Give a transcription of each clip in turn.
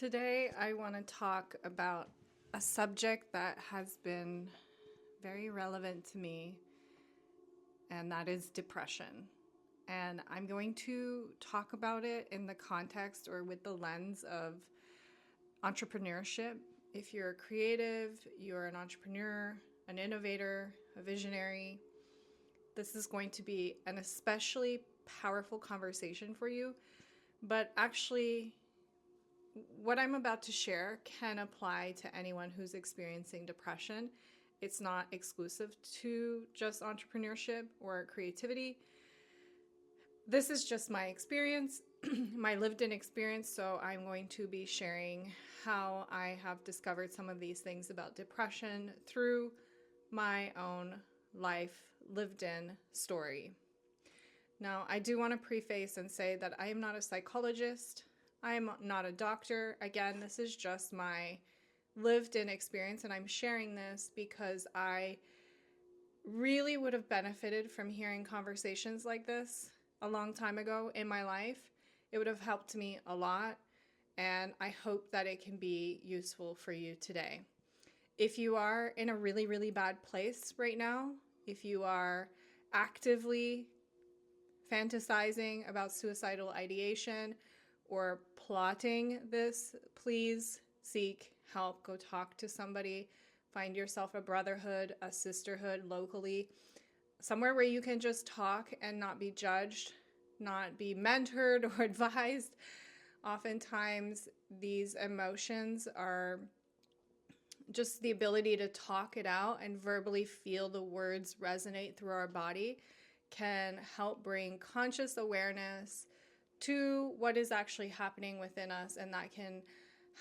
Today, I want to talk about a subject that has been very relevant to me, and that is depression. And I'm going to talk about it in the context or with the lens of entrepreneurship. If you're a creative, you're an entrepreneur, an innovator, a visionary, this is going to be an especially powerful conversation for you. But actually, what I'm about to share can apply to anyone who's experiencing depression. It's not exclusive to just entrepreneurship or creativity. This is just my experience, my lived in experience. So I'm going to be sharing how I have discovered some of these things about depression through my own life lived in story. Now, I do want to preface and say that I am not a psychologist. I am not a doctor. Again, this is just my lived in experience, and I'm sharing this because I really would have benefited from hearing conversations like this a long time ago in my life. It would have helped me a lot, and I hope that it can be useful for you today. If you are in a really, really bad place right now, if you are actively fantasizing about suicidal ideation or plotting this, please seek help. Go talk to somebody. Find yourself a brotherhood, a sisterhood locally, somewhere where you can just talk and not be judged, not be mentored or advised. Oftentimes, these emotions are just the ability to talk it out and verbally feel the words resonate through our body can help bring conscious awareness to what is actually happening within us, and that can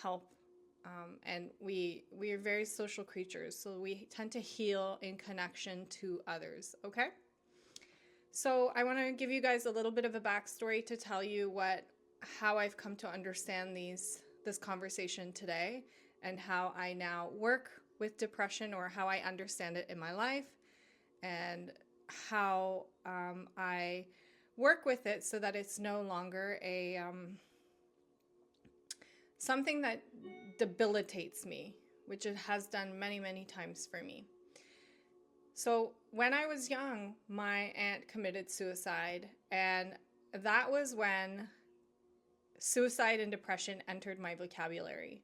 help. And we are very social creatures, so we tend to heal in connection to others. Okay, so I want to give you guys a little bit of a backstory to tell you how I've come to understand this conversation today, and how I now work with depression, or how I understand it in my life, and how I work with it so that it's no longer a something that debilitates me, which it has done many, many times for me. So when I was young, my aunt committed suicide, and that was when suicide and depression entered my vocabulary.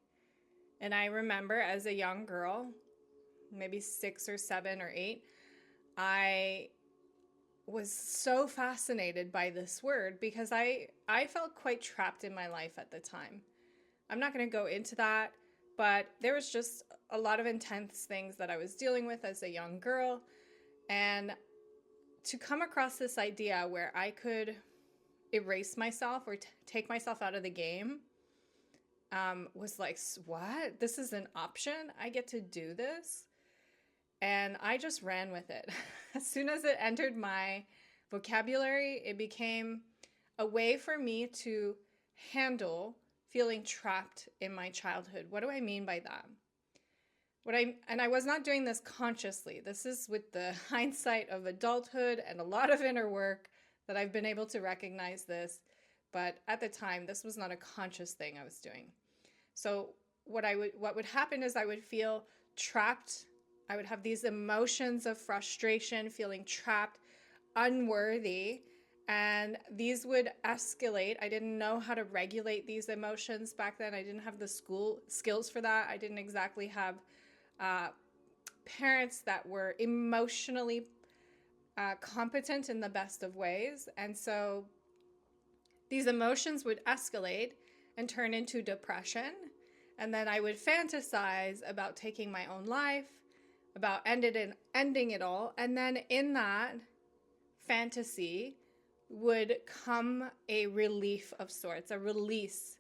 And I remember as a young girl, maybe 6 or 7 or 8, I was so fascinated by this word because I felt quite trapped in my life at the time. I'm not going to go into that, but there was just a lot of intense things that I was dealing with as a young girl. And to come across this idea where I could erase myself or take myself out of the game was like, what? This is an option? I get to do this? And I just ran with it. As soon as it entered my vocabulary, it became a way for me to handle feeling trapped in my childhood. What do I mean by that? And I was not doing this consciously. This is with the hindsight of adulthood and a lot of inner work that I've been able to recognize this. But at the time, this was not a conscious thing I was doing. So what would happen is I would feel trapped. I would have these emotions of frustration, feeling trapped, unworthy, and these would escalate. I didn't know how to regulate these emotions back then. I didn't have the skills for that. I didn't exactly have parents that were emotionally competent in the best of ways. And so these emotions would escalate and turn into depression. And then I would fantasize about taking my own life, about ending it all. And then in that fantasy would come a relief of sorts, a release.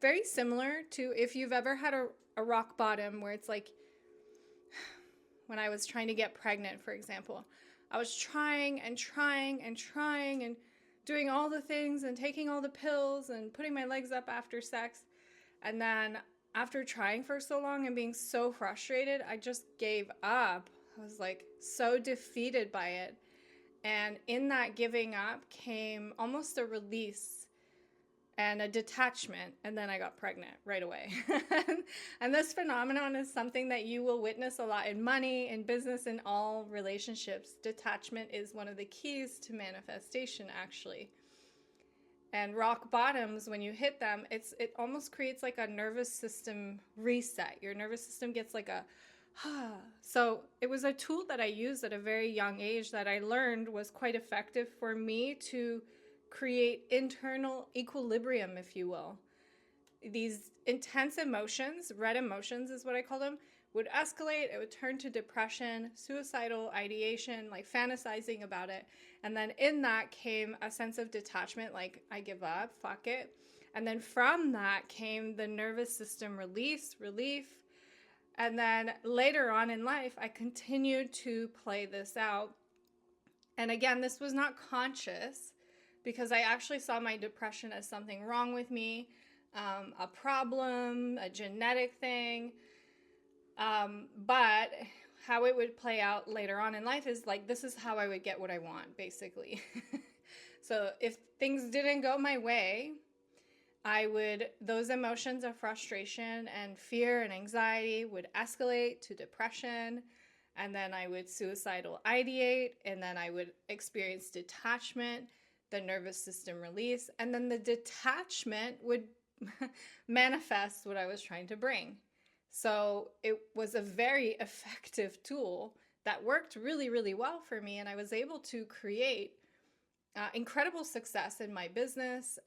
Very similar to if you've ever had a rock bottom where it's like, when I was trying to get pregnant, for example, I was trying and trying and trying and doing all the things and taking all the pills and putting my legs up after sex. And then after trying for so long and being so frustrated, I just gave up. I was like so defeated by it. And in that giving up came almost a release. and a detachment, and then I got pregnant right away. And this phenomenon is something that you will witness a lot in money, in business, in all relationships. Detachment is one of the keys to manifestation, actually. And rock bottoms, when you hit them, it almost creates like a nervous system reset. Your nervous system gets like a so it was a tool that I used at a very young age that I learned was quite effective for me to create internal equilibrium, if you will. These intense emotions, red emotions is what I call them, would escalate. It would turn to depression, suicidal ideation, like fantasizing about it. And then in that came a sense of detachment, like I give up, fuck it. And then from that came the nervous system relief. And then later on in life, I continued to play this out. And again, this was not conscious because I actually saw my depression as something wrong with me, a problem, a genetic thing. But how it would play out later on in life is like, this is how I would get what I want, basically. So if things didn't go my way, those emotions of frustration and fear and anxiety would escalate to depression. And then I would suicidal ideate, and then I would experience detachment, the nervous system release, and then the detachment would manifest what I was trying to bring. So it was a very effective tool that worked really, really well for me. And I was able to create incredible success in my business.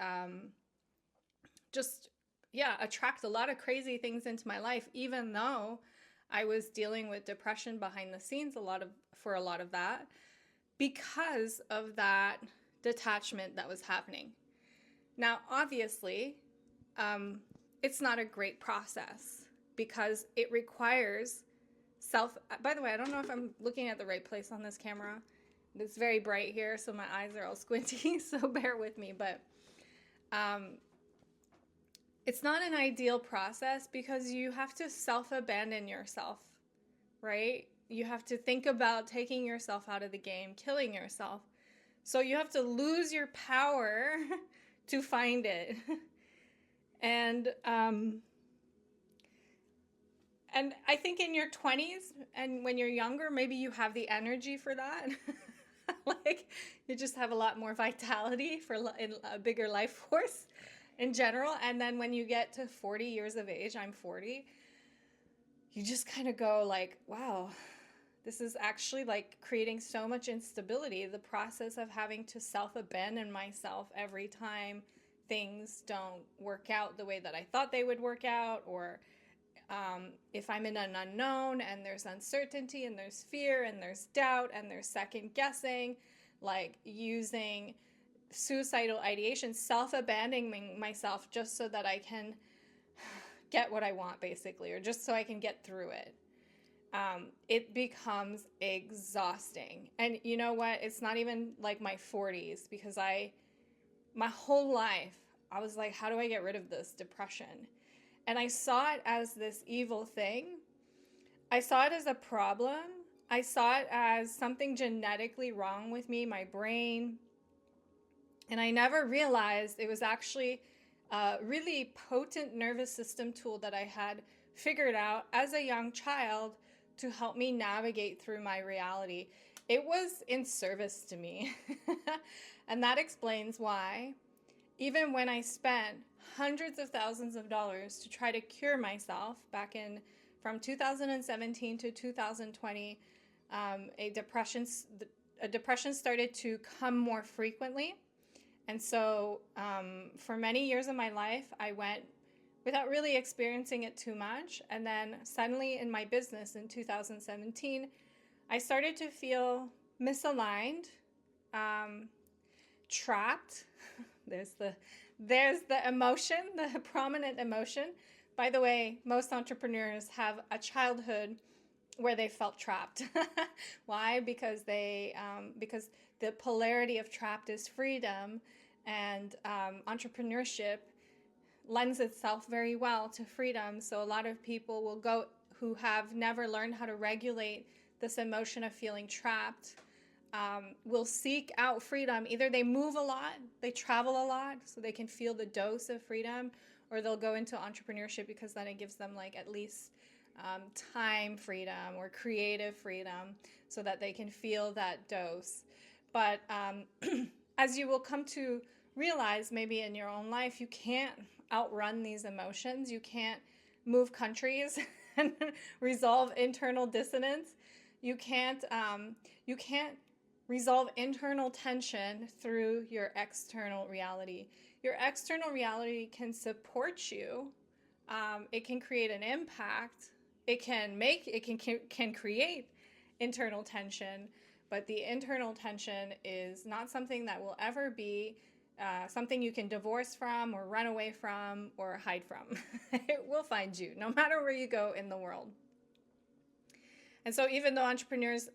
Attract a lot of crazy things into my life, even though I was dealing with depression behind the scenes for a lot of that, because of that detachment that was happening. Now, obviously, it's not a great process because it requires by the way, I don't know if I'm looking at the right place on this camera. It's very bright here, so my eyes are all squinty, so bear with me. But it's not an ideal process because you have to self-abandon yourself, right? You have to think about taking yourself out of the game, killing yourself. So you have to lose your power to find it. And I think in your 20s and when you're younger, maybe you have the energy for that. Like you just have a lot more vitality for a bigger life force in general. And then when you get to 40 years of age, I'm 40, you just kind of go like, wow, this is actually like creating so much instability. The process of having to self-abandon myself every time things don't work out the way that I thought they would work out, or if I'm in an unknown and there's uncertainty and there's fear and there's doubt and there's second guessing, like using suicidal ideation, self-abandoning myself just so that I can get what I want, basically, or just so I can get through it. It becomes exhausting. And you know what? It's not even like my 40s, because my whole life, I was like, how do I get rid of this depression? And I saw it as this evil thing. I saw it as a problem. I saw it as something genetically wrong with me, my brain. And I never realized it was actually a really potent nervous system tool that I had figured out as a young child to help me navigate through my reality. It was in service to me. And that explains why, even when I spent hundreds of thousands of dollars to try to cure myself from 2017 to 2020, a depression started to come more frequently. And so for many years of my life, I went without really experiencing it too much. And then suddenly in my business in 2017, I started to feel misaligned, trapped. There's the emotion, the prominent emotion. By the way, most entrepreneurs have a childhood where they felt trapped. Why? Because because the polarity of trapped is freedom, and entrepreneurship lends itself very well to freedom. So a lot of people will go who have never learned how to regulate this emotion of feeling trapped will seek out freedom. Either they move a lot, they travel a lot so they can feel the dose of freedom, or they'll go into entrepreneurship because then it gives them like at least time freedom or creative freedom so that they can feel that dose. But as you will come to realize maybe in your own life, you can't outrun these emotions. You can't move countries and resolve internal dissonance. You can't resolve internal tension through your external reality. Your external reality can support you. It can create an impact. It can create internal tension, but the internal tension is not something that will ever be something you can divorce from or run away from or hide from. It will find you no matter where you go in the world. And so even though entrepreneurs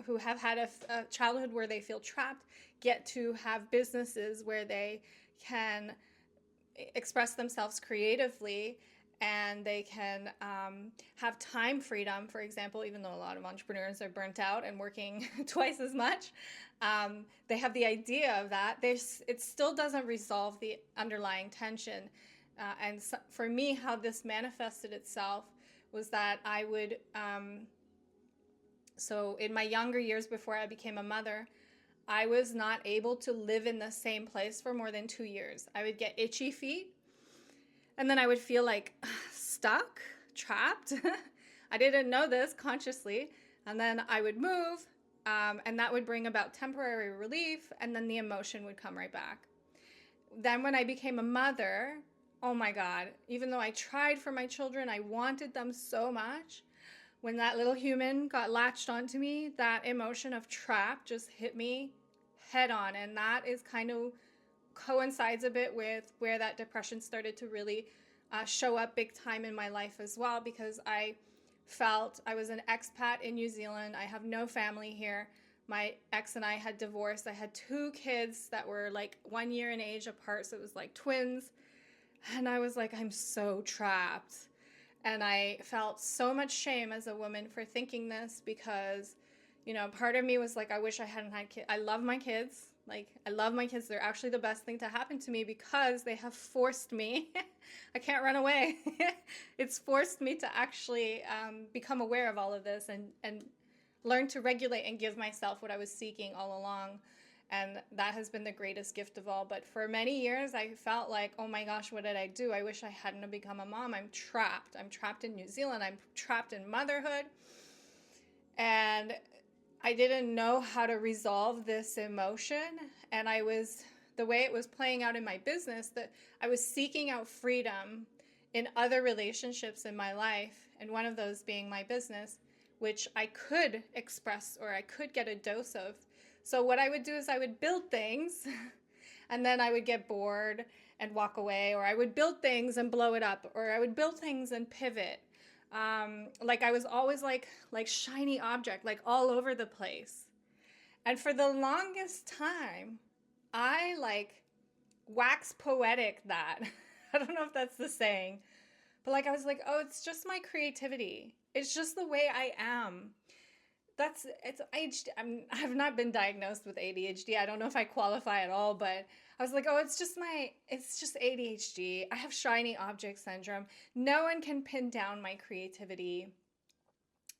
who have had a childhood where they feel trapped get to have businesses where they can express themselves creatively and they can have time freedom, for example, even though a lot of entrepreneurs are burnt out and working twice as much, they have the idea of that. It still doesn't resolve the underlying tension. And so for me, how this manifested itself was that I would, so in my younger years before I became a mother, I was not able to live in the same place for more than 2 years. I would get itchy feet, and then I would feel like stuck, trapped. I didn't know this consciously. And then I would move, and that would bring about temporary relief, and then the emotion would come right back. Then when I became a mother, oh my God, even though I tried for my children, I wanted them so much. When that little human got latched onto me, that emotion of trap just hit me head on. And that is kind of coincides a bit with where that depression started to really show up big time in my life as well, because I felt I was an expat in New Zealand. I have no family here. My ex and I had divorced. I had 2 kids that were like 1 year in age apart, so it was like twins. And I was like, I'm so trapped. And I felt so much shame as a woman for thinking this because, part of me was like, I wish I hadn't had kids. I love my kids. Like, I love my kids. They're actually the best thing to happen to me because they have forced me. I can't run away. It's forced me to actually become aware of all of this and learn to regulate and give myself what I was seeking all along. And that has been the greatest gift of all. But for many years, I felt like, oh my gosh, what did I do? I wish I hadn't become a mom. I'm trapped. I'm trapped in New Zealand. I'm trapped in motherhood. And I didn't know how to resolve this emotion. And the way it was playing out in my business, that I was seeking out freedom in other relationships in my life. And one of those being my business, which I could express or I could get a dose of. So what I would do is I would build things and then I would get bored and walk away, or I would build things and blow it up, or I would build things and pivot. Like I was always like shiny object, like all over the place. And for the longest time, I wax poetic that. I don't know if that's the saying, but I was like, oh, it's just my creativity. It's just the way I am. It's ADHD. I've not been diagnosed with ADHD. I don't know if I qualify at all, but I was like, oh, it's just ADHD. I have shiny object syndrome. No one can pin down my creativity.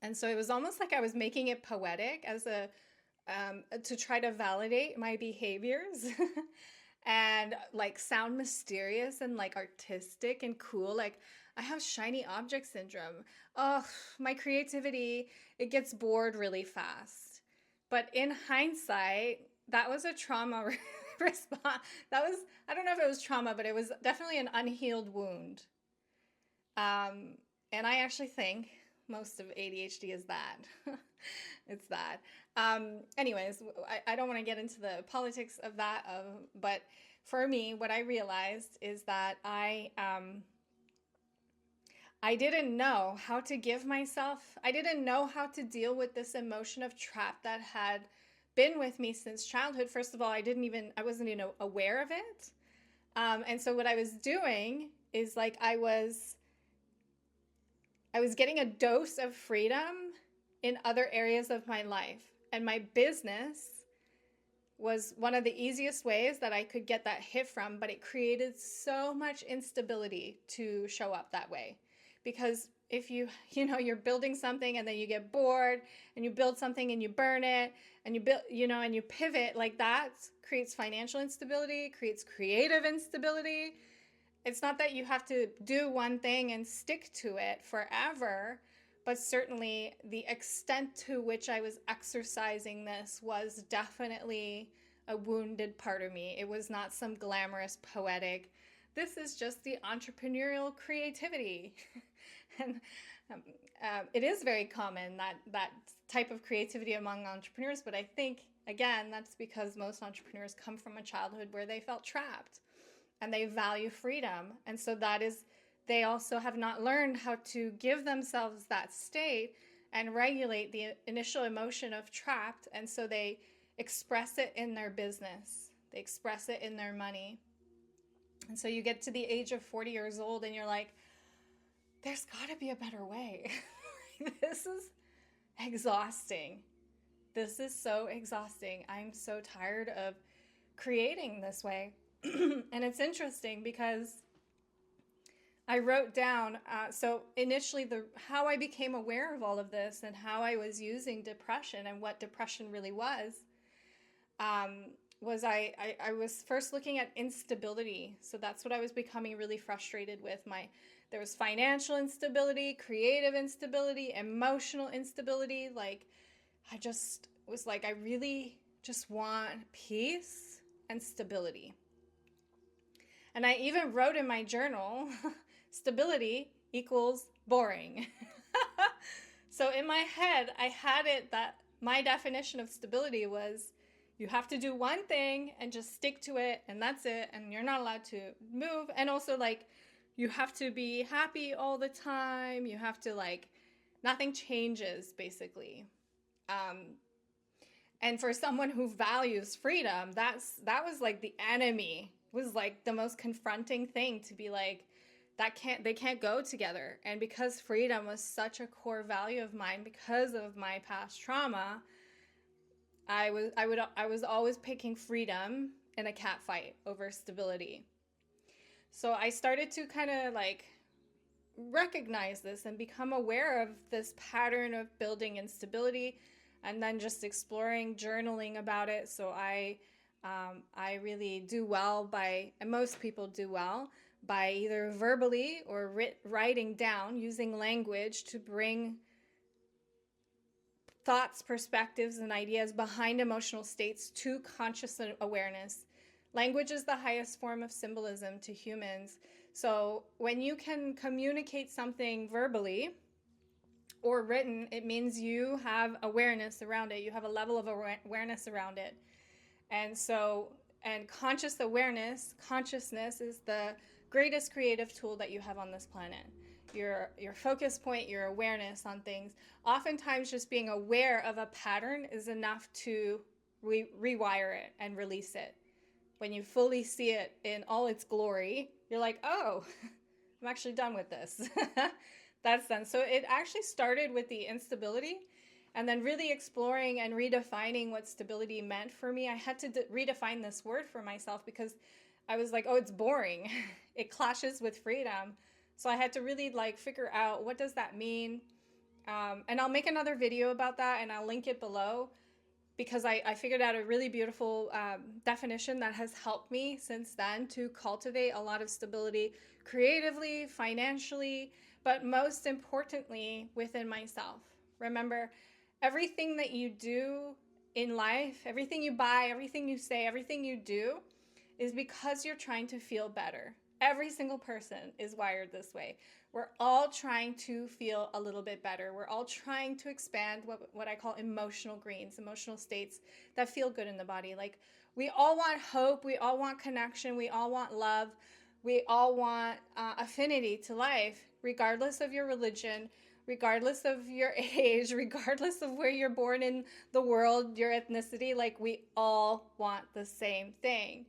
And so it was almost like I was making it poetic as to try to validate my behaviors and sound mysterious and artistic and cool. I have shiny object syndrome. Oh, my creativity, it gets bored really fast. But in hindsight, that was a trauma response. I don't know if it was trauma, but it was definitely an unhealed wound. And I actually think most of ADHD is that. It's that. Anyways, I don't want to get into the politics of that, but for me, what I realized is that I didn't know how to I didn't know how to deal with this emotion of trap that had been with me since childhood. First of all, I wasn't even aware of it. And so what I was doing is I was getting a dose of freedom in other areas of my life. And my business was one of the easiest ways that I could get that hit from, but it created so much instability to show up that way. Because if you're building something and then you get bored, and you build something and you burn it, and you build, and you pivot, like that creates financial instability, creates creative instability. It's not that you have to do one thing and stick to it forever, but certainly the extent to which I was exercising this was definitely a wounded part of me. It was not some glamorous, poetic, this is just the entrepreneurial creativity. And it is very common, that type of creativity among entrepreneurs, but I think, again, that's because most entrepreneurs come from a childhood where they felt trapped and they value freedom. And so they also have not learned how to give themselves that state and regulate the initial emotion of trapped. And so they express it in their business. They express it in their money. And so you get to the age of 40 years old and you're like, there's got to be a better way. This is exhausting. This is so exhausting. I'm so tired of creating this way. And it's interesting because I wrote down, so initially how I became aware of all of this and how I was using depression and what depression really was I was first looking at instability. So that's what I was becoming really frustrated with. There was financial instability, creative instability, emotional instability. Like, I just was like, I really just want peace and stability. And I even wrote in my journal, stability equals boring. So in my head, I had it that my definition of stability was you have to do one thing and just stick to it, and that's it, and you're not allowed to move. And also, like, you have to be happy all the time. You have to, like, nothing changes, basically. And for someone who values freedom, that was like the enemy. It was like the most confronting thing to be like, they can't go together. And because freedom was such a core value of mine because of my past trauma, I was always picking freedom in a cat fight over stability. So I started to kind of like recognize this and become aware of this pattern of building instability, and then just exploring, journaling about it. So I really do well and most people do well by either verbally or writing down, using language to bring thoughts, perspectives, and ideas behind emotional states to conscious awareness. Language is the highest form of symbolism to humans. So when you can communicate something verbally or written, it means you have awareness around it. You have a level of awareness around it. And consciousness is the greatest creative tool that you have on this planet. Your focus point, your awareness on things. Oftentimes just being aware of a pattern is enough to rewire it and release it. When you fully see it in all its glory, you're like, oh, I'm actually done with this. That's done. So it actually started with the instability, and then really exploring and redefining what stability meant for me. I had to redefine this word for myself because I was like, oh, it's boring. It clashes with freedom. So I had to really like figure out, what does that mean? And I'll make another video about that, and I'll link it below, because I figured out a really beautiful definition that has helped me since then to cultivate a lot of stability creatively, financially, but most importantly, within myself. Remember, everything that you do in life, everything you buy, everything you say, everything you do is because you're trying to feel better. Every single person is wired this way. We're all trying to feel a little bit better. We're all trying to expand what I call emotional greens, emotional states that feel good in the body. Like, we all want hope. We all want connection. We all want love. We all want affinity to life, regardless of your religion, regardless of your age, regardless of where you're born in the world, your ethnicity. Like, we all want the same thing.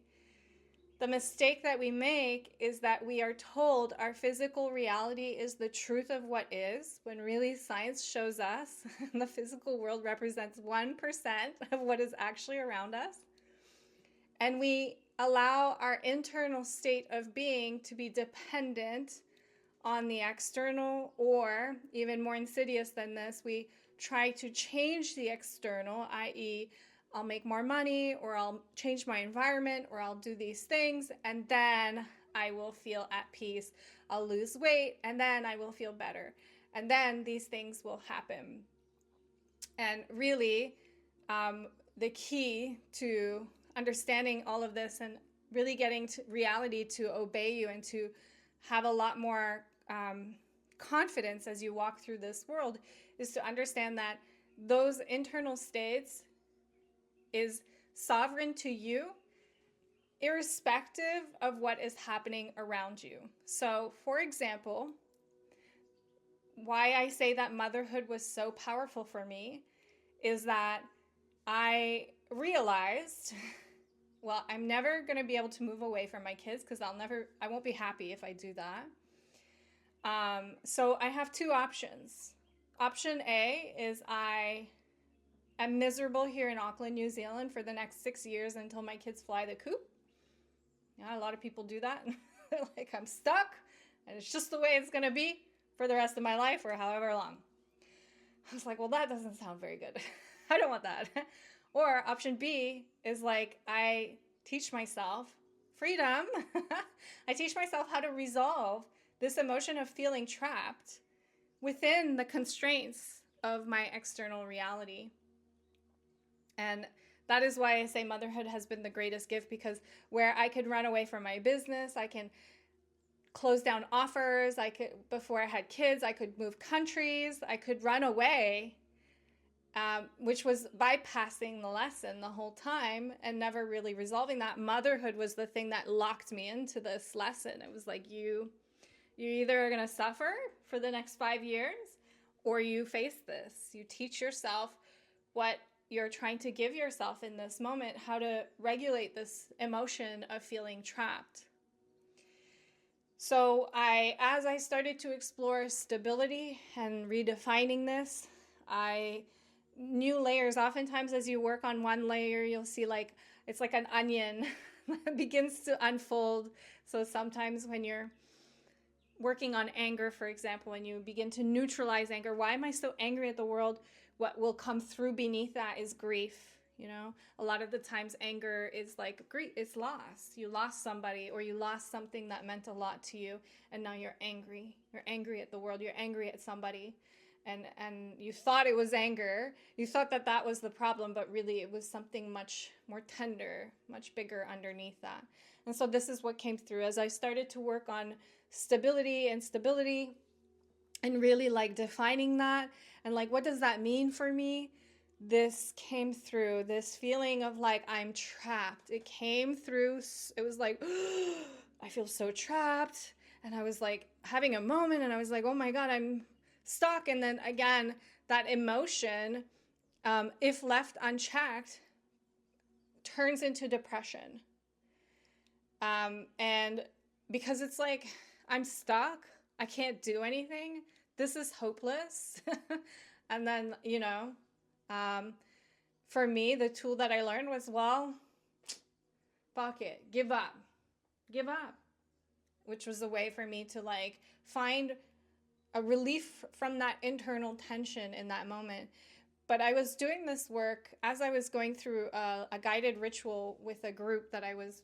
The mistake that we make is that we are told our physical reality is the truth of what is, when really science shows us the physical world represents 1% of what is actually around us. And we allow our internal state of being to be dependent on the external, or even more insidious than this, we try to change the external, i.e., I'll make more money, or I'll change my environment, or I'll do these things, and then I will feel at peace. I'll lose weight, and then I will feel better. And then these things will happen. And really, the key to understanding all of this and really getting to reality to obey you and to have a lot more confidence as you walk through this world is to understand that those internal states is sovereign to you, irrespective of what is happening around you. So, for example, why I say that motherhood was so powerful for me is that I realized, well, I'm never going to be able to move away from my kids because I won't be happy if I do that. So I have two options. Option A is I am miserable here in Auckland, New Zealand for the next 6 years until my kids fly the coop. Yeah, a lot of people do that. They're like, I'm stuck and it's just the way it's going to be for the rest of my life or however long. I was like, well, that doesn't sound very good. I don't want that. Or option B is like, I teach myself freedom. I teach myself how to resolve this emotion of feeling trapped within the constraints of my external reality. And that is why I say motherhood has been the greatest gift, because where I could run away from my business, I can close down offers. Before I had kids, I could move countries. I could run away, which was bypassing the lesson the whole time and never really resolving that. Motherhood was the thing that locked me into this lesson. It was like, you either are going to suffer for the next 5 years or you face this. You teach yourself what you're trying to give yourself in this moment, how to regulate this emotion of feeling trapped. So as I started to explore stability and redefining this, new layers. Oftentimes as you work on one layer, you'll see it's like an onion that begins to unfold. So sometimes when you're working on anger, for example, and you begin to neutralize anger, why am I so angry at the world? What will come through beneath that is grief. A lot of the times anger is like grief. It's loss. You lost somebody, or you lost something that meant a lot to you, and now you're angry. You're angry at the world. You're angry at somebody. And you thought it was anger. You thought that was the problem, but really it was something much more tender, much bigger underneath that. And so this is what came through as I started to work on stability and really defining that and what does that mean for me. This came through, this feeling of I'm trapped. It came through. It was like, I feel so trapped. And I was having a moment and I was like, oh my God, I'm stuck. And then again, that emotion, if left unchecked, turns into depression. And because it's I'm stuck, I can't do anything. This is hopeless. And then, for me, the tool that I learned was, fuck it, give up, which was a way for me to find a relief from that internal tension in that moment. But I was doing this work as I was going through a guided ritual with a group that I was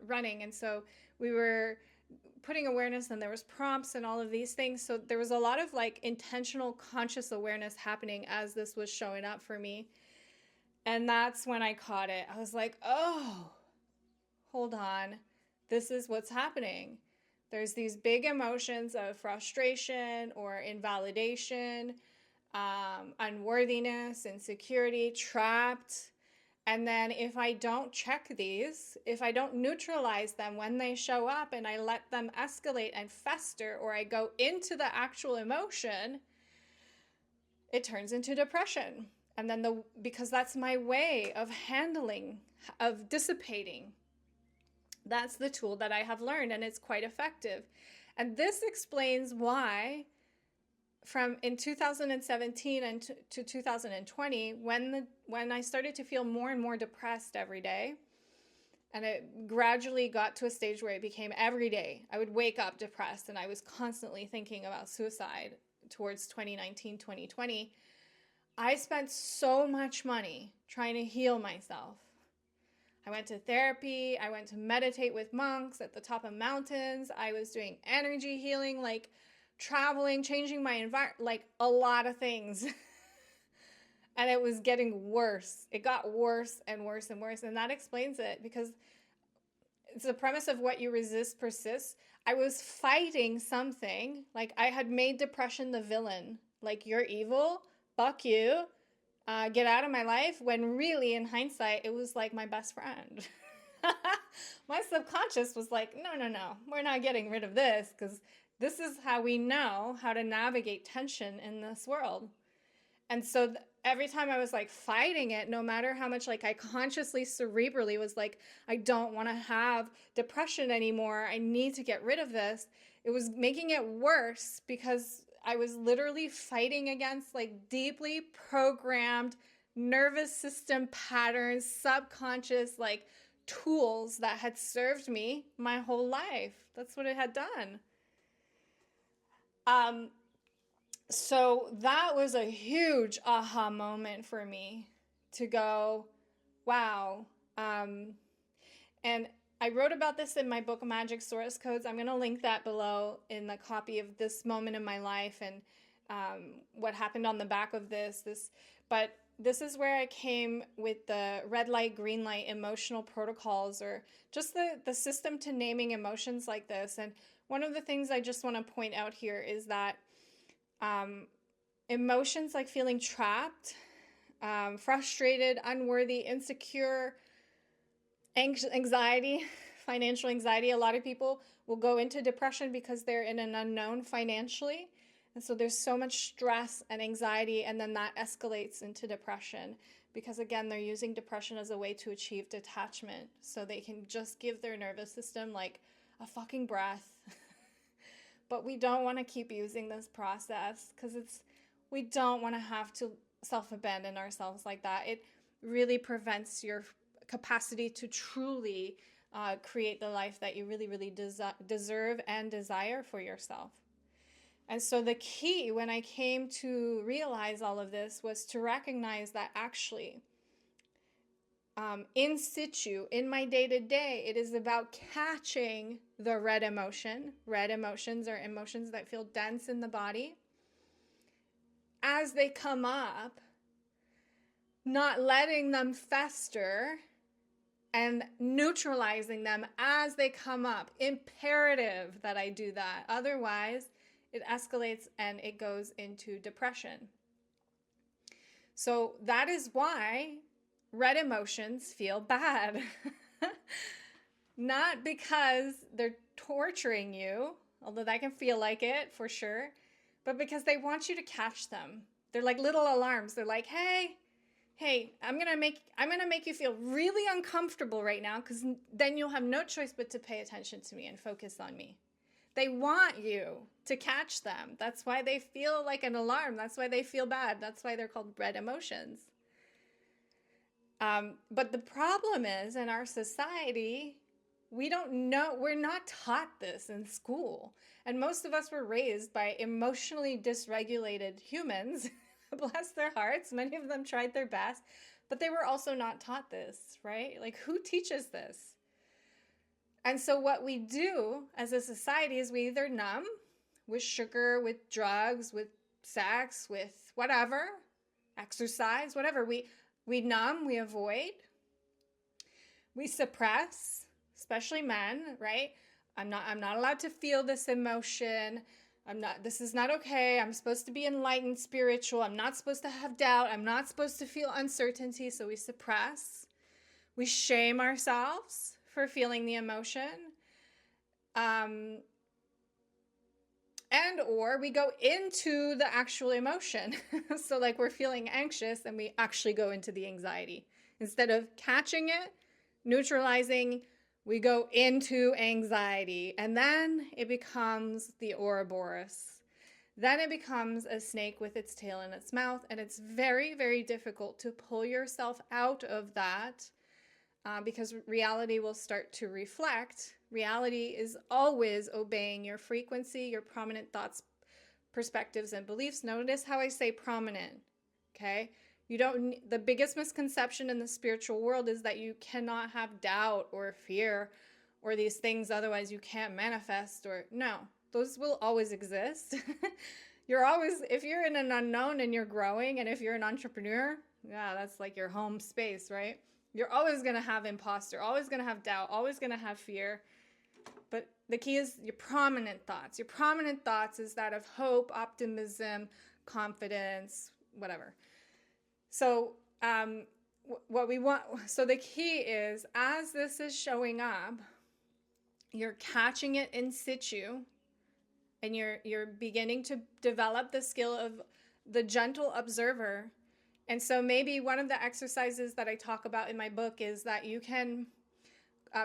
running. And so we were putting awareness, and there was prompts and all of these things. So there was a lot of intentional conscious awareness happening as this was showing up for me. And that's when I caught it. I was like, oh, hold on. This is what's happening. There's these big emotions of frustration or invalidation, unworthiness, insecurity, trapped. And then if I don't check these, if I don't neutralize them when they show up and I let them escalate and fester, or I go into the actual emotion, it turns into depression. And then because that's my way of handling, of dissipating That's the tool that I have learned, and it's quite effective. And this explains why from in 2017 and to 2020, when I started to feel more and more depressed every day, and it gradually got to a stage where it became every day, I would wake up depressed and I was constantly thinking about suicide towards 2019, 2020. I spent so much money trying to heal myself. I went to therapy. I went to meditate with monks at the top of mountains. I was doing energy healing, like traveling, changing my environment, like a lot of things. And it was getting worse. It got worse and worse and worse. And that explains it, because it's the premise of what you resist persists. I was fighting something. Like I had made depression the villain. Like, you're evil. Fuck you. Get out of my life. When really, in hindsight, it was like my best friend. My subconscious was like, no, we're not getting rid of this, because this is how we know how to navigate tension in this world. And so every time I was like fighting it, no matter how much like I consciously, cerebrally was like, I don't want to have depression anymore. I need to get rid of this. It was making it worse, because I was literally fighting against like deeply programmed nervous system patterns, subconscious like tools that had served me my whole life. That's what it had done. So that was a huge aha moment for me, to go, wow. And I wrote about this in my book, Magic Source Codes. I'm going to link that below in the copy of this moment in my life, and what happened on the back of this. But this is where I came with the red light, green light emotional protocols, or just the system to naming emotions like this. And one of the things I just want to point out here is that emotions like feeling trapped, frustrated, unworthy, insecure, anxiety, financial anxiety. A lot of people will go into depression because they're in an unknown financially. And so there's so much stress and anxiety, and then that escalates into depression, because again, they're using depression as a way to achieve detachment, so they can just give their nervous system like a fucking breath. But we don't want to keep using this process, because we don't want to have to self-abandon ourselves like that. It really prevents your capacity to truly create the life that you really, really deserve and desire for yourself. And so the key, when I came to realize all of this, was to recognize that actually, in situ, in my day-to-day, it is about catching the red emotion. Red emotions are emotions that feel dense in the body. As they come up, not letting them fester, and neutralizing them as they come up. Imperative that I do that. Otherwise, it escalates and it goes into depression. So that is why red emotions feel bad. Not because they're torturing you, although that can feel like it for sure, but because they want you to catch them. They're like little alarms. They're like, hey, I'm gonna make you feel really uncomfortable right now, because then you'll have no choice but to pay attention to me and focus on me. They want you to catch them. That's why they feel like an alarm. That's why they feel bad. That's why they're called red emotions. But the problem is, in our society, we don't know, we're not taught this in school. And most of us were raised by emotionally dysregulated humans. Bless their hearts. Many of them tried their best, but they were also not taught this, right? Like, who teaches this? And so what we do as a society is we either numb with sugar, with drugs, with sex, with whatever, exercise, whatever. We numb, we avoid, we suppress, especially men, right? I'm not allowed to feel this emotion. This is not okay. I'm supposed to be enlightened, spiritual. I'm not supposed to have doubt. I'm not supposed to feel uncertainty. So we suppress. We shame ourselves for feeling the emotion. And or we go into the actual emotion. So like we're feeling anxious and we actually go into the anxiety. Instead of catching it, neutralizing, We go into anxiety, and then it becomes the Ouroboros. Then it becomes a snake with its tail in its mouth, and it's very, very difficult to pull yourself out of that because reality will start to reflect. Reality is always obeying your frequency, your prominent thoughts, perspectives, and beliefs. Notice how I say prominent, okay? You don't. The biggest misconception in the spiritual world is that you cannot have doubt or fear or these things, otherwise you can't manifest. Or no, those will always exist. You're always, if you're in an unknown and you're growing, and if you're an entrepreneur, yeah, that's like your home space, right? You're always going to have imposter, always going to have doubt, always going to have fear. But the key is your prominent thoughts. Your prominent thoughts is that of hope, optimism, confidence, whatever. So what we want, so the key is, as this is showing up, you're catching it in situ, and you're beginning to develop the skill of the gentle observer. And so maybe one of the exercises that I talk about in my book is that you can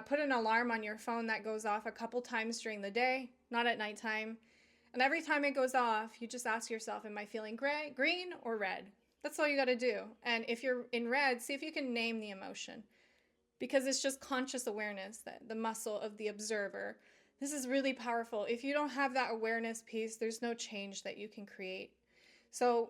put an alarm on your phone that goes off a couple times during the day, not at nighttime. And every time it goes off, you just ask yourself, am I feeling gray, green, or red? That's all you got to do. And if you're in red, see if you can name the emotion, because it's just conscious awareness, that the muscle of the observer. This is really powerful. If you don't have that awareness piece, there's no change that you can create. So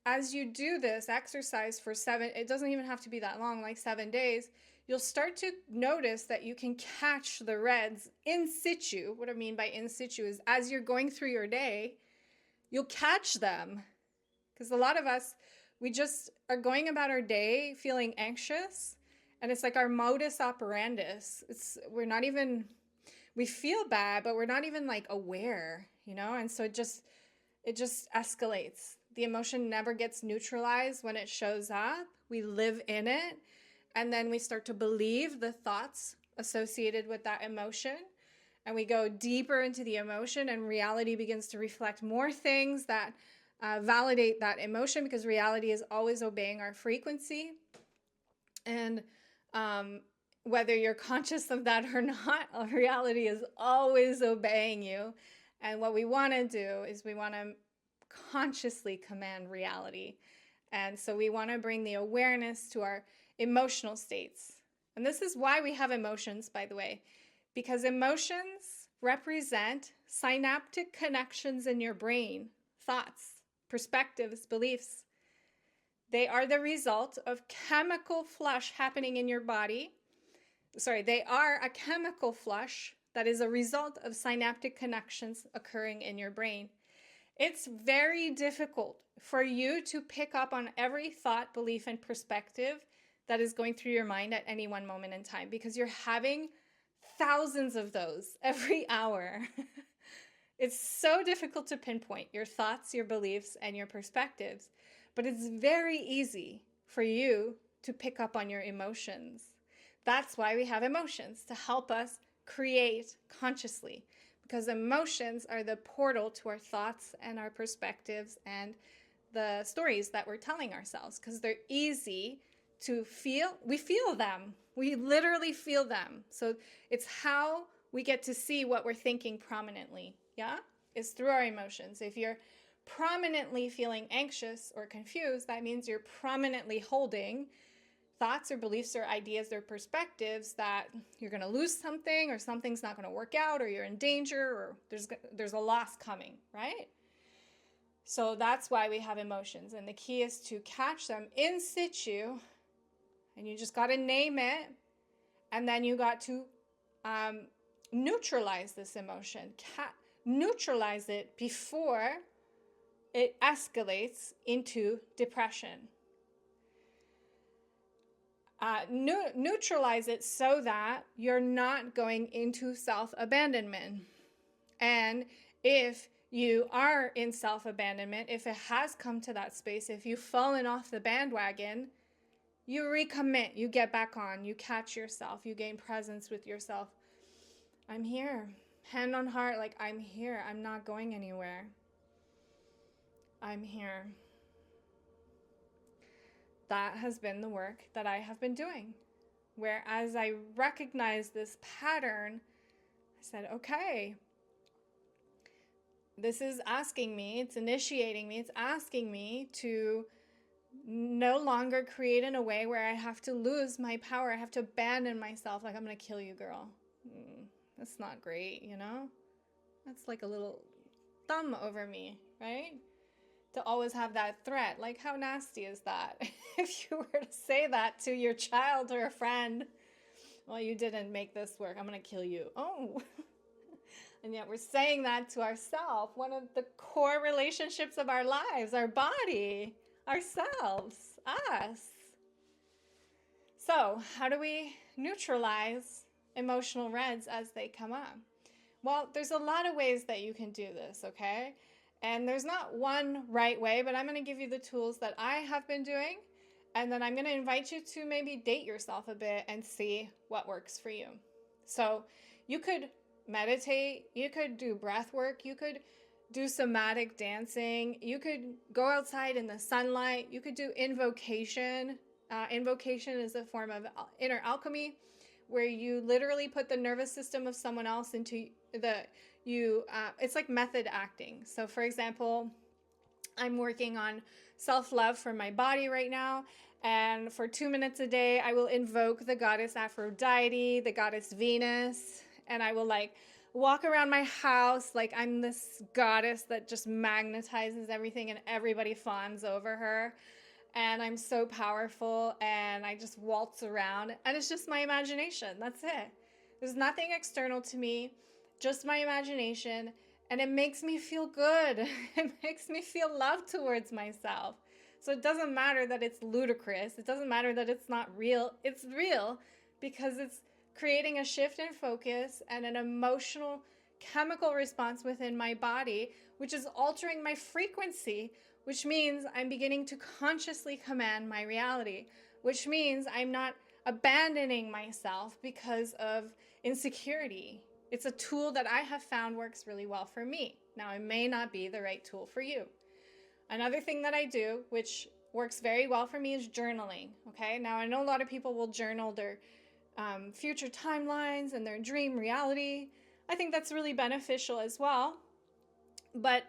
as you do this exercise for it doesn't even have to be that long, like 7 days, you'll start to notice that you can catch the reds in situ. What I mean by in situ is as you're going through your day, you'll catch them. Because a lot of us, we just are going about our day feeling anxious, and it's like our modus operandus. We feel bad, but we're not even like aware, and so it just escalates. The emotion never gets neutralized when it shows up. We live in it, and then we start to believe the thoughts associated with that emotion, and we go deeper into the emotion, and reality begins to reflect more things that validate that emotion, because reality is always obeying our frequency. And whether you're conscious of that or not, reality is always obeying you. And what we want to do is we want to consciously command reality. And so we want to bring the awareness to our emotional states. And this is why we have emotions, by the way, because emotions represent synaptic connections in your brain, thoughts, perspectives, beliefs. They are the result of chemical flush happening in your body. They are a chemical flush that is a result of synaptic connections occurring in your brain. It's very difficult for you to pick up on every thought, belief, and perspective that is going through your mind at any one moment in time, because you're having thousands of those every hour. It's so difficult to pinpoint your thoughts, your beliefs, and your perspectives, but it's very easy for you to pick up on your emotions. That's why we have emotions, to help us create consciously, because emotions are the portal to our thoughts and our perspectives and the stories that we're telling ourselves, because they're easy to feel. We feel them. We literally feel them. So it's how we get to see what we're thinking prominently. Yeah? It's through our emotions. If you're prominently feeling anxious or confused, that means you're prominently holding thoughts or beliefs or ideas or perspectives that you're going to lose something, or something's not going to work out, or you're in danger, or there's a loss coming, right? So that's why we have emotions, and the key is to catch them in situ, and you just got to name it, and then you got to neutralize this emotion, neutralize it before it escalates into depression. Neutralize it so that you're not going into self-abandonment. And if you are in self-abandonment, if it has come to that space, if you've fallen off the bandwagon, you recommit, you get back on, you catch yourself, you gain presence with yourself. I'm here, hand on heart, like I'm here, I'm not going anywhere. I'm here. That has been the work that I have been doing. where as I recognized this pattern, I said, okay, this is asking me, it's initiating me, it's asking me to no longer create in a way where I have to lose my power. I have to abandon myself. Like, I'm going to kill you, girl. That's not great, you know? That's like a little thumb over me, right? To always have that threat. Like, how nasty is that? If you were to say that to your child or a friend, well, you didn't make this work. I'm going to kill you. Oh. And yet we're saying that to ourselves. One of the core relationships of our lives, our body, ourselves, us. So, how do we neutralize emotional reds as they come up? Well, there's a lot of ways that you can do this, okay? And there's not one right way, but I'm going to give you the tools that I have been doing. And then I'm going to invite you to maybe date yourself a bit and see what works for you. So you could meditate, you could do breath work, you could do somatic dancing, you could go outside in the sunlight, you could do invocation. Invocation is a form of inner alchemy where you literally put the nervous system of someone else into it's like method acting. So for example, I'm working on self-love for my body right now, and for 2 minutes a day I will invoke the goddess Aphrodite, the goddess Venus, and I will like walk around my house like I'm this goddess that just magnetizes everything and everybody fawns over her. And I'm so powerful, and I just waltz around, and it's just my imagination. That's it. There's nothing external to me, just my imagination, and it makes me feel good. It makes me feel love towards myself. So it doesn't matter that it's ludicrous. It doesn't matter that it's not real. It's real because it's creating a shift in focus and an emotional chemical response within my body, which is altering my frequency, which means I'm beginning to consciously command my reality, which means I'm not abandoning myself because of insecurity. It's a tool that I have found works really well for me. Now, it may not be the right tool for you. Another thing that I do, which works very well for me, is journaling. Okay, now I know a lot of people will journal their future timelines and their dream reality. I think that's really beneficial as well. But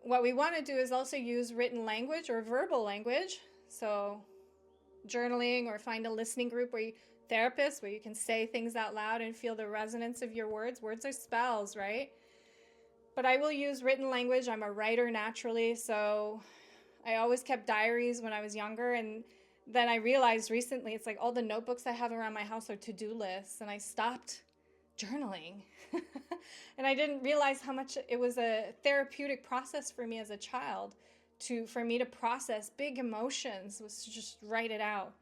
what we want to do is also use written language or verbal language. So journaling, or find a listening group where therapists where you can say things out loud and feel the resonance of your words. Words are spells, right? But I will use written language. I'm a writer naturally, so I always kept diaries when I was younger, and then I realized recently it's like all the notebooks I have around my house are to-do lists, and I stopped journaling. And I didn't realize how much it was a therapeutic process for me as a child for me to process big emotions, was to just write it out.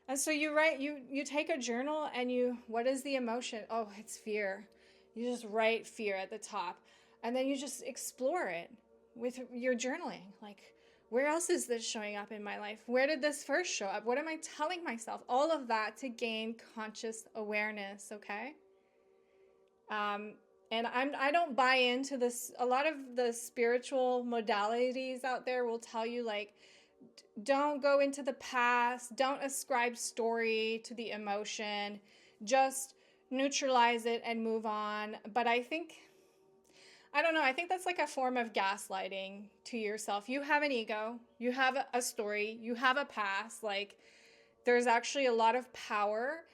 And so you write, you take a journal, and what is the emotion? Oh, it's fear. You just write fear at the top, and then you just explore it with your journaling. Like, where else is this showing up in my life? Where did this first show up? What am I telling myself? All of that to gain conscious awareness, okay? And I don't buy into this. A lot of the spiritual modalities out there will tell you, like, don't go into the past, don't ascribe story to the emotion, just neutralize it and move on. But I think that's like a form of gaslighting to yourself. You have an ego, you have a story, you have a past. Like, there's actually a lot of power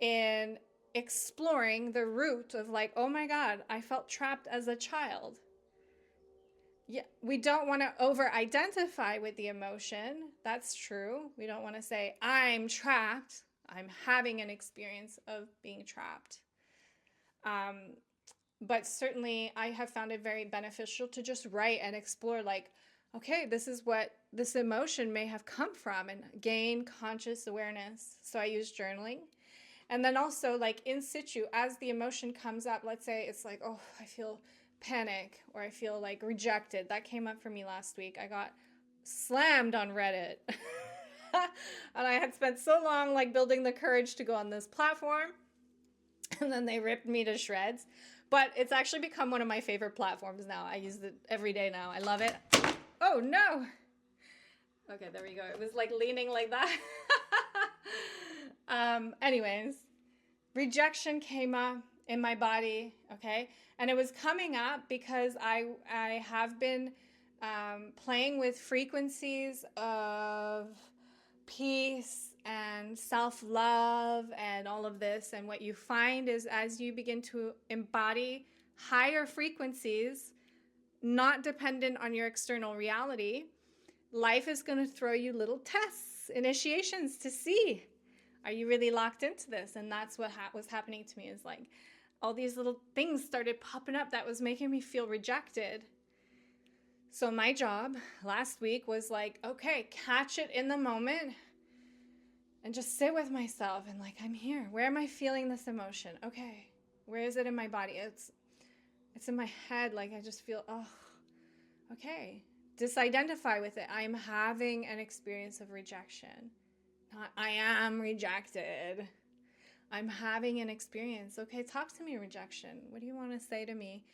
in exploring the root of, like, oh my God, I felt trapped as a child. Yeah, we don't want to over-identify with the emotion. That's true. We don't want to say, I'm trapped. I'm having an experience of being trapped. But certainly I have found it very beneficial to just write and explore, like, okay, this is what this emotion may have come from, and gain conscious awareness. So I use journaling. And then also, like, in situ, as the emotion comes up, let's say it's like, oh, I feel panic, or I feel like rejected. That came up for me last week. I got slammed on Reddit. And I had spent so long, like, building the courage to go on this platform. And then they ripped me to shreds. But it's actually become one of my favorite platforms now. I use it every day now. I love it. Oh, no. Okay, there we go. It was like leaning like that. Anyways, rejection came up in my body, okay? And it was coming up because I have been playing with frequencies of peace and self-love and all of this. And what you find is as you begin to embody higher frequencies, not dependent on your external reality, life is going to throw you little tests, initiations to see, are you really locked into this? And that's what was happening to me, is like all these little things started popping up that was making me feel rejected. So my job last week was like, okay, catch it in the moment and just sit with myself and like, I'm here. Where am I feeling this emotion? Okay. Where is it in my body? It's in my head. Like I just feel, oh, okay. Disidentify with it. I'm having an experience of rejection. Not, I am rejected. I'm having an experience. Okay, talk to me, rejection. What do you want to say to me?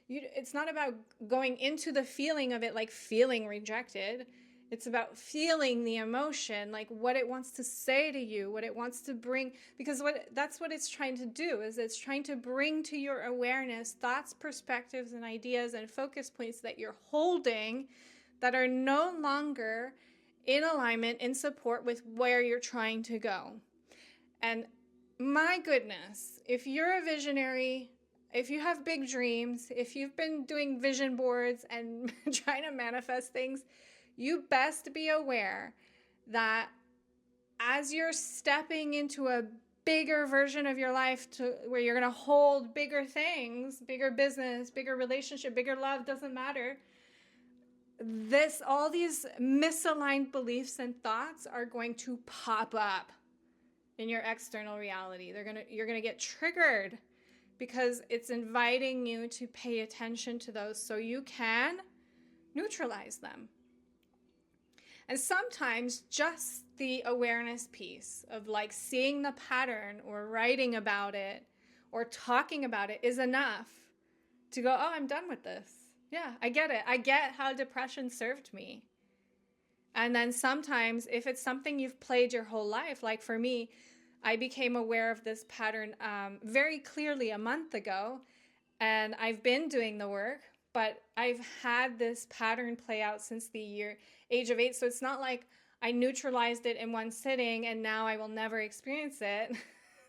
It's not about going into the feeling of it like feeling rejected. It's about feeling the emotion, like what it wants to say to you, what it wants to bring, because that's what it's trying to do, is it's trying to bring to your awareness thoughts, perspectives, and ideas and focus points that you're holding that are no longer in alignment, in support with where you're trying to go. And my goodness, if you're a visionary, if you have big dreams, if you've been doing vision boards and trying to manifest things, you best be aware that as you're stepping into a bigger version of your life to where you're going to hold bigger things, bigger business, bigger relationship, bigger love, doesn't matter. All these misaligned beliefs and thoughts are going to pop up in your external reality. You're going to get triggered because it's inviting you to pay attention to those so you can neutralize them. And sometimes just the awareness piece of like seeing the pattern or writing about it or talking about it is enough to go, oh, I'm done with this. Yeah, I get it. I get how depression served me. And then sometimes if it's something you've played your whole life, like for me, I became aware of this pattern very clearly a month ago, and I've been doing the work, but I've had this pattern play out since the age of 8. So it's not like I neutralized it in one sitting and now I will never experience it.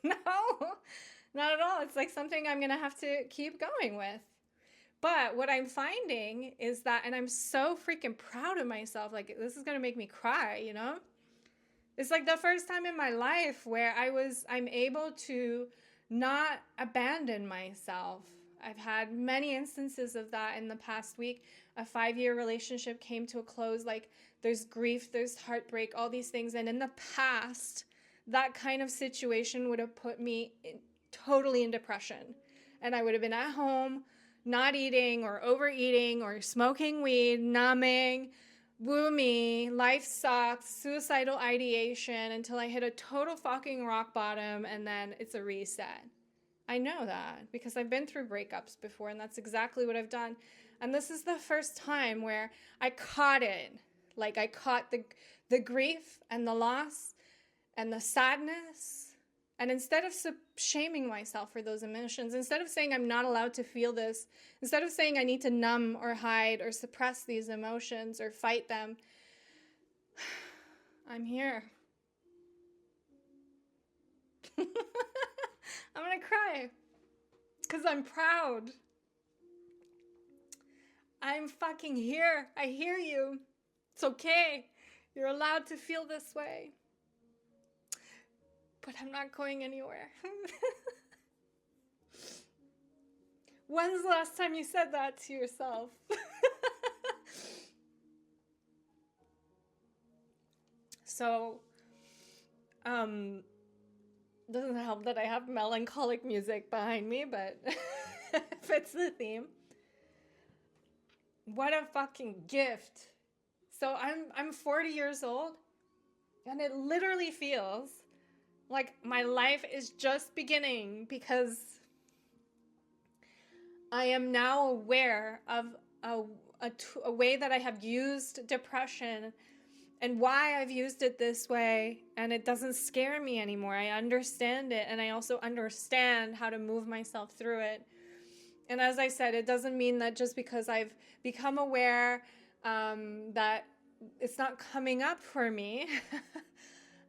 No, not at all. It's like something I'm going to have to keep going with. But what I'm finding is that, and I'm so freaking proud of myself, like this is going to make me cry, you know? It's like the first time in my life where I'm able to not abandon myself. I've had many instances of that in the past week. A 5-year relationship came to a close. Like there's grief, there's heartbreak, all these things. And in the past, that kind of situation would have put me totally in depression. And I would have been at home, not eating or overeating or smoking weed, numbing, woo me, life sucks, suicidal ideation until I hit a total fucking rock bottom and then it's a reset. I know that because I've been through breakups before and that's exactly what I've done. And this is the first time where I caught it. Like I caught the grief and the loss and the sadness. And instead of shaming myself for those emotions, instead of saying I'm not allowed to feel this, instead of saying I need to numb or hide or suppress these emotions or fight them, I'm here. I'm gonna cry because I'm proud. I'm fucking here. I hear you. It's okay. You're allowed to feel this way. But I'm not going anywhere. When's the last time you said that to yourself? So, doesn't help that I have melancholic music behind me, but fits the theme. What a fucking gift. So I'm 40 years old, and it literally feels like my life is just beginning because I am now aware of a way that I have used depression and why I've used it this way, and it doesn't scare me anymore. I understand it, and I also understand how to move myself through it. And as I said, it doesn't mean that just because I've become aware that it's not coming up for me.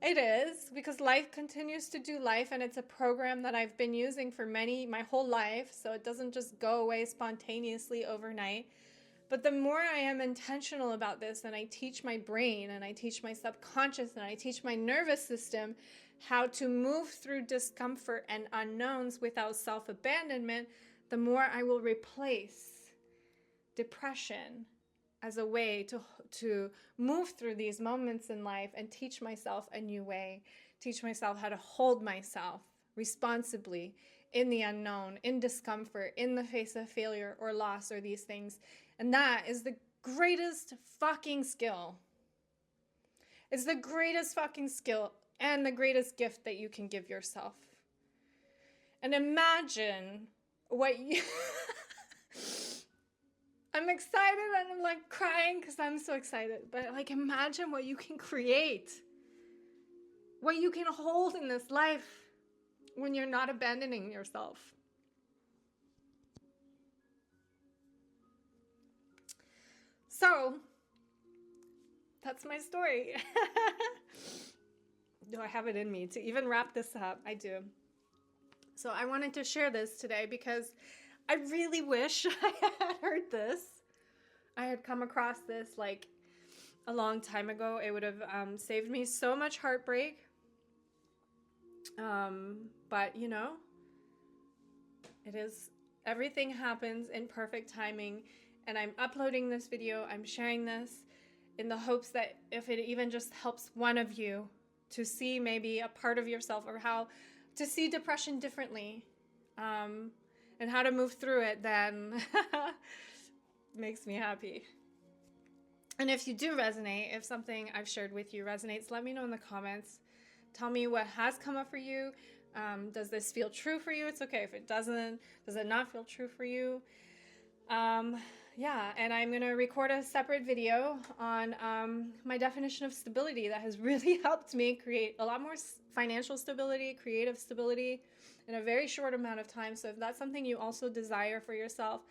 It is, because life continues to do life, and it's a program that I've been using for my whole life, so it doesn't just go away spontaneously overnight. But the more I am intentional about this, and I teach my brain, and I teach my subconscious, and I teach my nervous system how to move through discomfort and unknowns without self-abandonment, the more I will replace depression as a way to move through these moments in life and teach myself a new way, teach myself how to hold myself responsibly in the unknown, in discomfort, in the face of failure or loss or these things. And that is the greatest fucking skill. It's the greatest fucking skill and the greatest gift that you can give yourself. And imagine what you... I'm excited and I'm like crying because I'm so excited. But like, imagine what you can create, what you can hold in this life when you're not abandoning yourself. So that's my story. Do I have it in me to even wrap this up? I do. So I wanted to share this today because I really wish I had heard this. I had come across this like a long time ago. It would have saved me so much heartbreak. But you know, everything happens in perfect timing, and I'm uploading this video, I'm sharing this in the hopes that if it even just helps one of you to see maybe a part of yourself, or how to see depression differently, and how to move through it, then makes me happy. And if you do resonate, if something I've shared with you resonates, let me know in the comments. Tell me what has come up for you. Does this feel true for you? It's okay if it doesn't. Does it not feel true for you? Yeah, and I'm going to record a separate video on my definition of stability that has really helped me create a lot more financial stability, creative stability in a very short amount of time. So if that's something you also desire for yourself,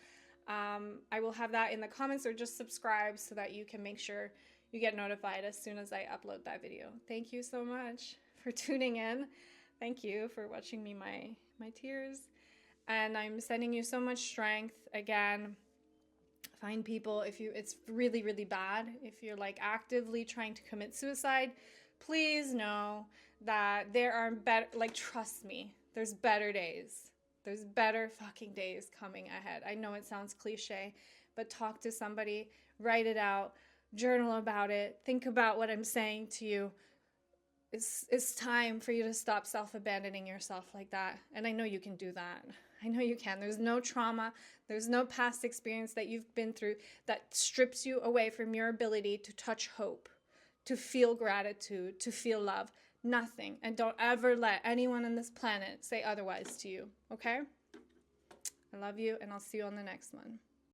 I will have that in the comments, or just subscribe so that you can make sure you get notified as soon as I upload that video. Thank you so much for tuning in. Thank you for watching me my tears. And I'm sending you so much strength. Again, find people if it's really, really bad. If you're like actively trying to commit suicide, please know that there are better, like, trust me, there's better days. There's better fucking days coming ahead. I know it sounds cliche, but talk to somebody, write it out, journal about it, think about what I'm saying to you. It's time for you to stop self-abandoning yourself like that. And I know you can do that. I know you can. There's no trauma, there's no past experience that you've been through that strips you away from your ability to touch hope, to feel gratitude, to feel love. Nothing. And don't ever let anyone on this planet say otherwise to you, okay? I love you, and I'll see you on the next one.